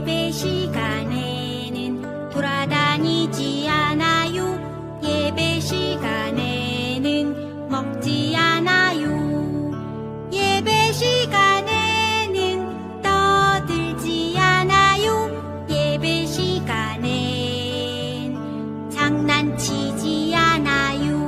예배 시간에는 돌아다니지 않아요. 예배 시간에는 먹지 않아요. 예배 시간에는 떠들지 않아요. 예배 시간엔 장난치지 않아요.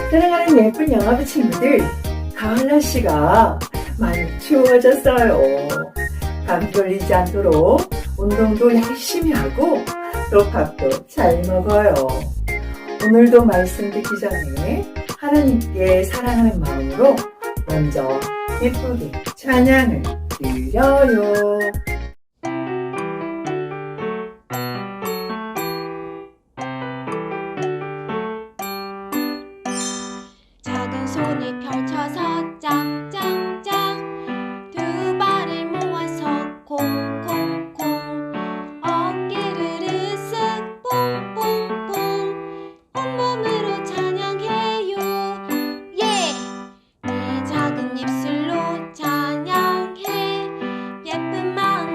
사랑하는 예쁜 영아부 친구들, 가을 날씨가 많이 추워졌어요. 감기 걸리지 않도록 운동도 열심히 하고 또 밥도 잘 먹어요. 오늘도 말씀 듣기 전에 하나님께 사랑하는 마음으로 먼저 예쁘게 찬양을 드려요. 손을 펼쳐서 짝짝짝 두 발을 모아서 콩콩콩 어깨를 으쓱 뿡뿡뿡 온몸으로 찬양해요. 예! 내 작은 입술로 찬양해 예쁜 마음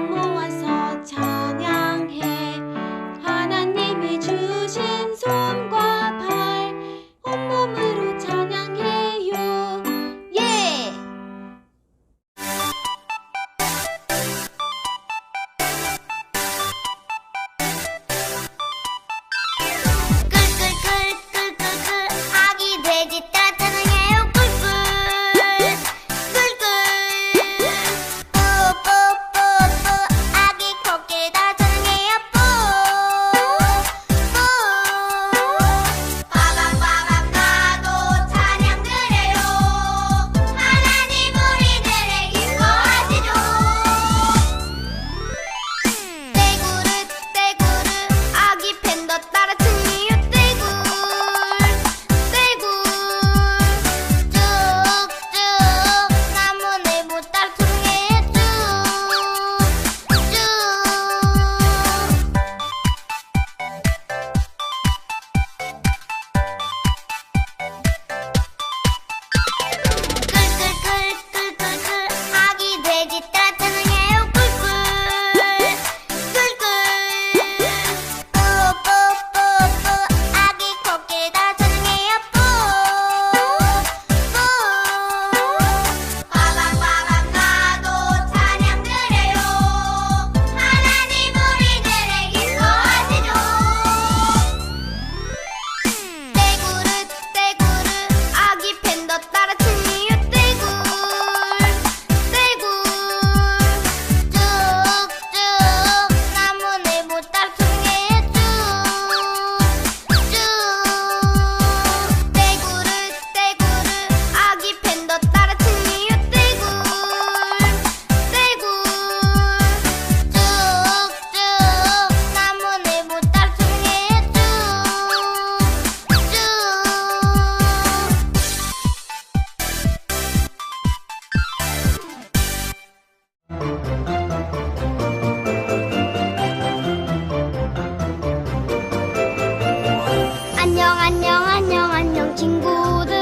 안녕 안녕 안녕 친구들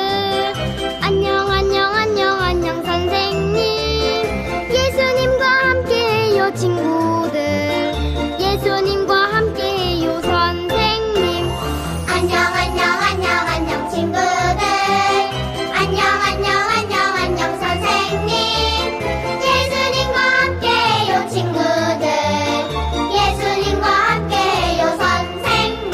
안녕 안녕 안녕 안녕 선생님 예수님과 함께해요 친구들 예수님과 함께해요 선생님 안녕 안녕 안녕 안녕 친구들 안녕 안녕 안녕 안녕 선생님 예수님과 함께해요 친구들 예수님과 함께해요 선생님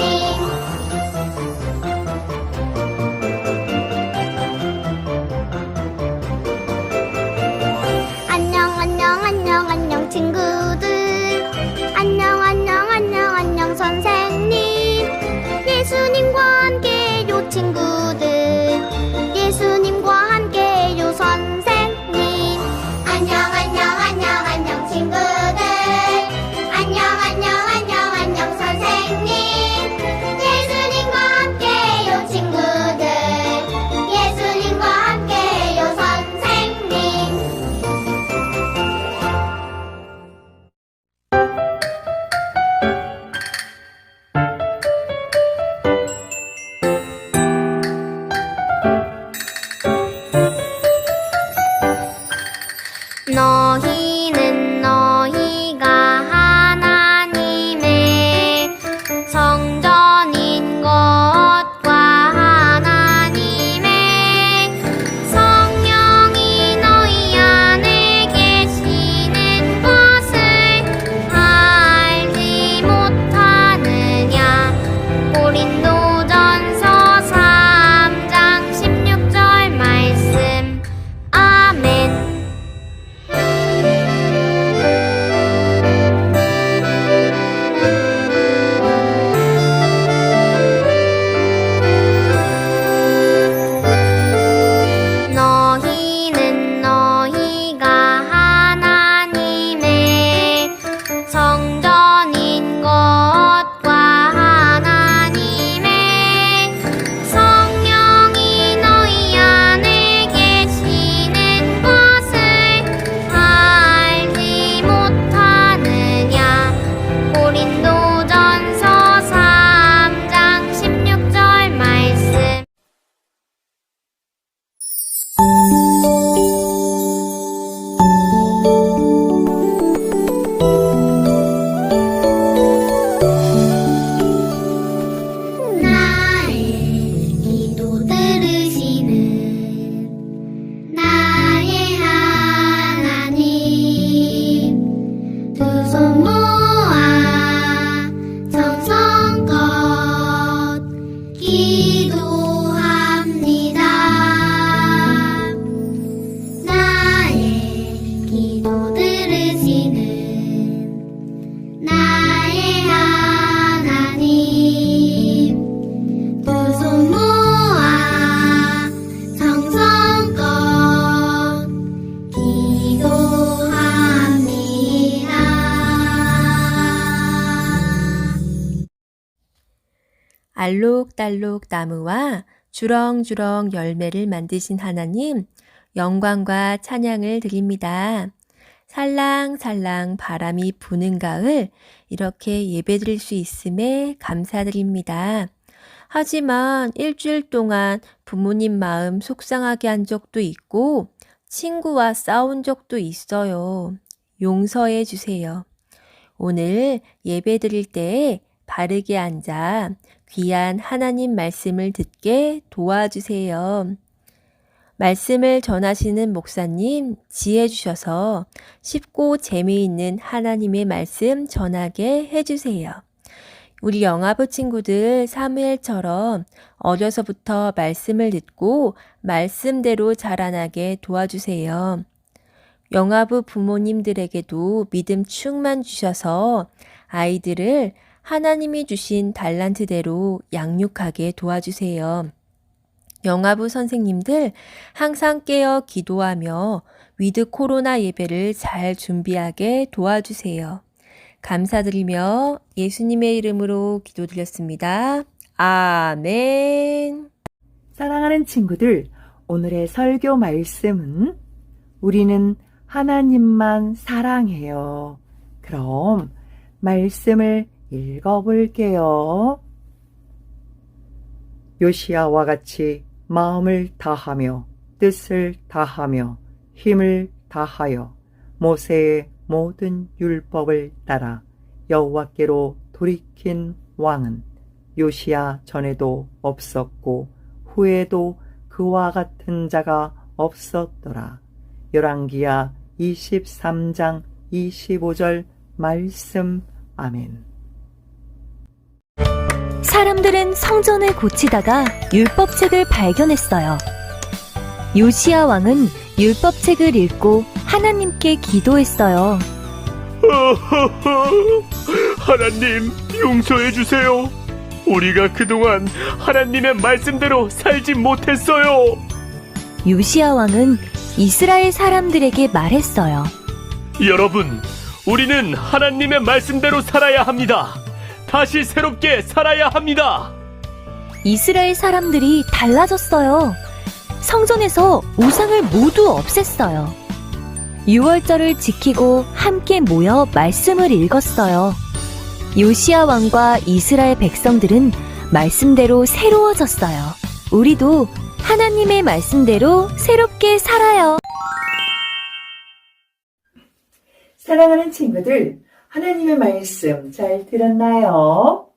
안녕 안녕 안녕 안녕 친구들 안녕 안녕 안녕 안녕 선생님 예수님과 함께해요 친구들 예수님과 함께해요 선생님 안녕 안녕 안녕 안녕 친구들 안녕 안녕 안녕 안녕 선생님 예수님과 함께해요 친구들 예수님과 함께해요 선생님 너희는 너희가 하나님의 성전인 것과 하나님의 성령이 너희 안에 계시는 것을 알지 못하느냐 고린도전서 3장 16절 말씀 아멘. 너희는 너희가 하나님의 성전인 것과 하나님의 성령이 너희 안에 계시는 것을 알지 못하느냐 고린도전서 3장 16절 말씀 나의 기도 들으시는 나의 하나님 두 손 모아 정성껏 기도합니다. 나의 기도 들으시는 나의 하나님 두 손 모아 정성껏 기도합니다. 알록달록 나무와 주렁주렁 열매를 만드신 하나님, 영광과 찬양을 드립니다. 살랑살랑 바람이 부는 가을, 이렇게 예배드릴 수 있음에 감사드립니다. 하지만 일주일 동안 부모님 마음 속상하게 한 적도 있고, 친구와 싸운 적도 있어요. 용서해 주세요. 오늘 예배드릴 때에 바르게 앉아 귀한 하나님 말씀을 듣게 도와주세요. 말씀을 전하시는 목사님 지혜 주셔서 쉽고 재미있는 하나님의 말씀 전하게 해주세요. 우리 영아부 친구들 사무엘처럼 어려서부터 말씀을 듣고 말씀대로 자라나게 도와주세요. 영아부 부모님들에게도 믿음 충만 주셔서 아이들을 하나님이 주신 달란트대로 양육하게 도와주세요. 영아부 선생님들 항상 깨어 기도하며 위드 코로나 예배를 잘 준비하게 도와주세요. 감사드리며 예수님의 이름으로 기도드렸습니다. 아멘. 사랑하는 친구들, 오늘의 설교 말씀은 우리는 하나님만 사랑해요. 그럼 말씀을 읽어볼게요. 요시야와 같이 마음을 다하며 뜻을 다하며 힘을 다하여 모세의 모든 율법을 따라 여호와께로 돌이킨 왕은 요시야 전에도 없었고 후에도 그와 같은 자가 없었더라. 열왕기야 23장 25절 말씀. 아멘. 사람들은 성전을 고치다가 율법책을 발견했어요. 요시야 왕은 율법책을 읽고 하나님께 기도했어요. 하나님, 용서해 주세요. 우리가 그동안 하나님의 말씀대로 살지 못했어요. 요시야 왕은 이스라엘 사람들에게 말했어요. 여러분, 우리는 하나님의 말씀대로 살아야 합니다. 다시 새롭게 살아야 합니다. 이스라엘 사람들이 달라졌어요. 성전에서 우상을 모두 없앴어요. 유월절을 지키고 함께 모여 말씀을 읽었어요. 요시야 왕과 이스라엘 백성들은 말씀대로 새로워졌어요. 우리도 하나님의 말씀대로 새롭게 살아요. 사랑하는 친구들, 하나님의 말씀 잘 들었나요?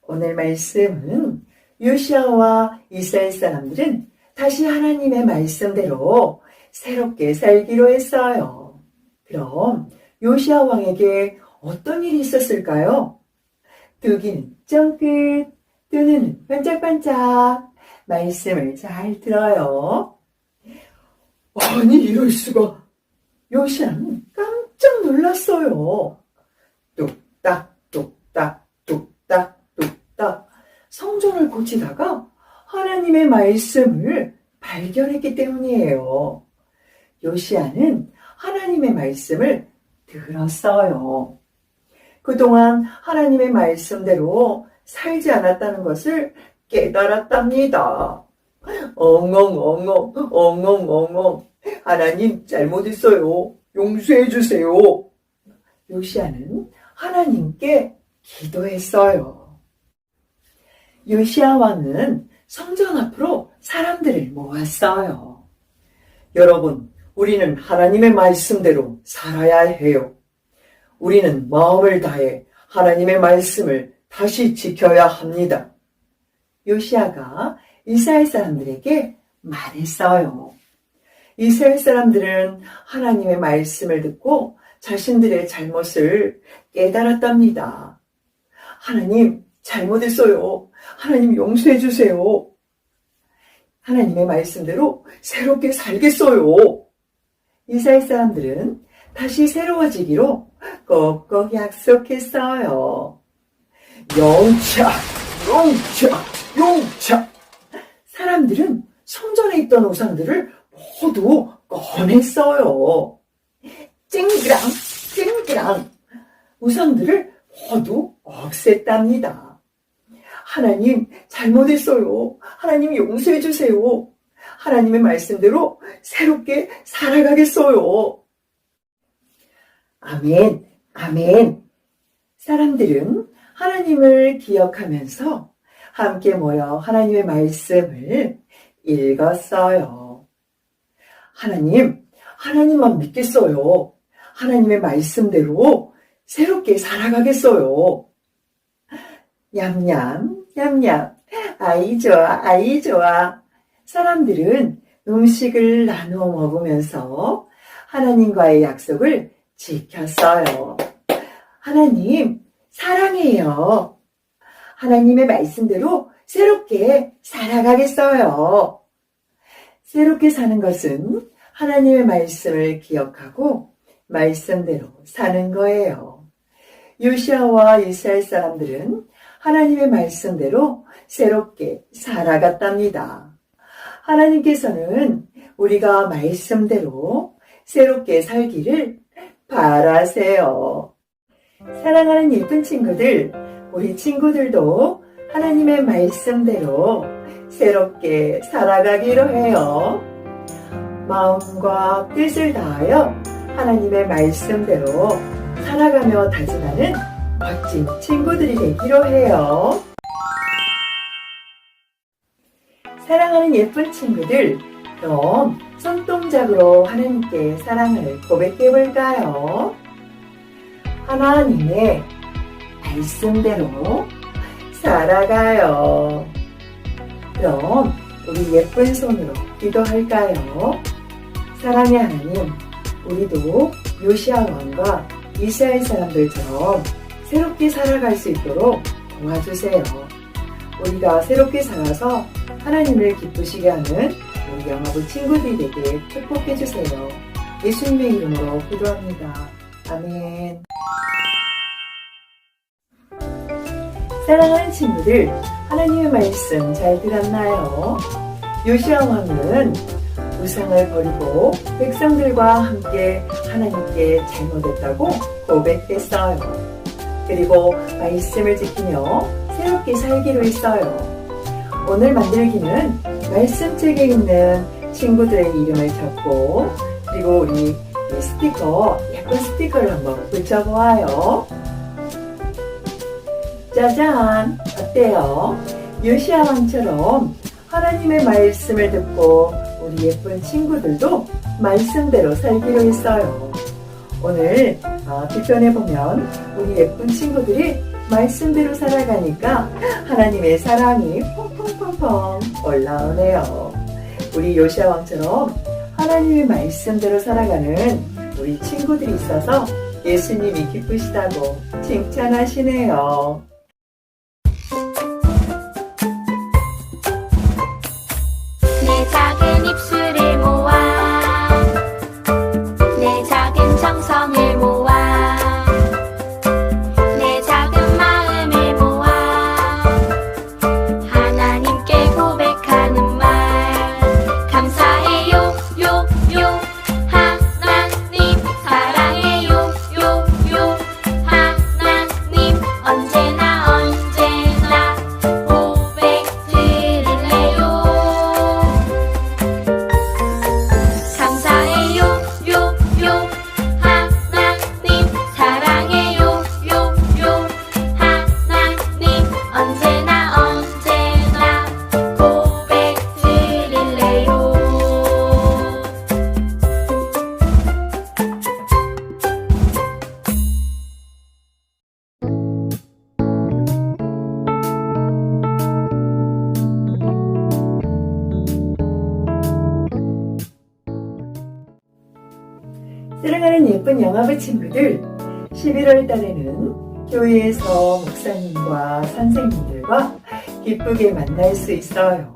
오늘 말씀은 요시야와 이스라엘 사람들은 다시 하나님의 말씀대로 새롭게 살기로 했어요. 그럼 요시야 왕에게 어떤 일이 있었을까요? 두 귀는 쫑긋, 두 눈은 반짝반짝. 말씀을 잘 들어요. 아니, 이럴 수가. 요시야는 깜짝 놀랐어요. 뚝딱 뚝딱 뚝딱 뚝딱 성전을 고치다가 하나님의 말씀을 발견했기 때문이에요. 요시야는 하나님의 말씀을 들었어요. 그동안 하나님의 말씀대로 살지 않았다는 것을 깨달았답니다. 엉엉엉엉 엉엉엉엉 하나님 잘못했어요. 용서해 주세요. 요시야는 하나님께 기도했어요. 요시야 왕은 성전 앞으로 사람들을 모았어요. 여러분, 우리는 하나님의 말씀대로 살아야 해요. 우리는 마음을 다해 하나님의 말씀을 다시 지켜야 합니다. 요시야가 이스라엘 사람들에게 말했어요. 이스라엘 사람들은 하나님의 말씀을 듣고 자신들의 잘못을 깨달았답니다. 하나님, 잘못했어요. 하나님, 용서해 주세요. 하나님의 말씀대로 새롭게 살겠어요. 이스라엘 사람들은 다시 새로워지기로 꼭꼭 약속했어요. 영차, 영차, 영차. 사람들은 성전에 있던 우상들을 모두 꺼냈어요. 쨍그랑, 쨍그랑. 우상들을 모두 없앴답니다. 하나님, 잘못했어요. 하나님, 용서해 주세요. 하나님의 말씀대로 새롭게 살아가겠어요. 아멘, 아멘. 사람들은 하나님을 기억하면서 함께 모여 하나님의 말씀을 읽었어요. 하나님만 믿겠어요. 하나님의 말씀대로 새롭게 살아가겠어요. 냠냠, 냠냠. 아이 좋아, 아이 좋아. 사람들은 음식을 나누어 먹으면서 하나님과의 약속을 지켰어요. 하나님, 사랑해요. 하나님의 말씀대로 새롭게 살아가겠어요. 새롭게 사는 것은 하나님의 말씀을 기억하고 말씀대로 사는 거예요. 요시야와 이스라엘 사람들은 하나님의 말씀대로 새롭게 살아갔답니다. 하나님께서는 우리가 말씀대로 새롭게 살기를 바라세요. 사랑하는 예쁜 친구들, 우리 친구들도 하나님의 말씀대로 새롭게 살아가기로 해요. 마음과 뜻을 다하여 하나님의 말씀대로 살아가며 다짐하는 멋진 친구들이 되기로 해요. 사랑하는 예쁜 친구들, 그럼 손동작으로 하나님께 사랑을 고백해 볼까요? 하나님의 말씀대로 살아가요. 그럼 우리 예쁜 손으로 기도할까요? 사랑의 하나님, 우리도 요시야 왕과 이스라엘 사람들처럼 새롭게 살아갈 수 있도록 도와주세요. 우리가 새롭게 살아서 하나님을 기쁘시게 하는 우리 영화부 친구들이 되게 축복해 주세요. 예수님의 이름으로 기도합니다. 아멘. 사랑하는 친구들, 하나님의 말씀 잘 들었나요? 요시야 왕은 우상을 버리고 백성들과 함께 하나님께 잘못했다고 고백했어요. 그리고 말씀을 지키며 새롭게 살기로 했어요. 오늘 만들기는 말씀책에 있는 친구들의 이름을 적고, 그리고 우리 예쁜 스티커를 한번 붙여보아요. 짜잔! 어때요? 요시야 왕처럼 하나님의 말씀을 듣고 우리 예쁜 친구들도 말씀대로 살기로 했어요. 오늘 뒷편에 보면 우리 예쁜 친구들이 말씀대로 살아가니까 하나님의 사랑이 펑펑펑펑 올라오네요. 우리 요시야 왕처럼 하나님의 말씀대로 살아가는 우리 친구들이 있어서 예수님이 기쁘시다고 칭찬하시네요. 내 작은 입술을 모아 내 작은 정성을 모아 내 작은 마음을 모아 하나님께 고백하는 말 감사해요 요요 하나님 사랑해요 요요 하나님 언제나 고백 드릴래요 감사해요 요요 하나님 사랑해요 요요 하나님 언제나 고백 드릴래요. 사랑하는 예쁜 영화부 친구들, 11월 달에는 교회에서 목사님과 선생님들과 기쁘게 만날 수 있어요.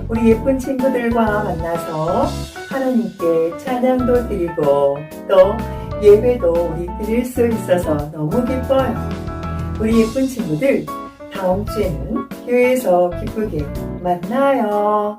우리 예쁜 친구들과 만나서 하나님께 찬양도 드리고 또 예배도 우리 드릴 수 있어서 너무 기뻐요. 우리 예쁜 친구들, 다음 주에는 교회에서 기쁘게 만나요.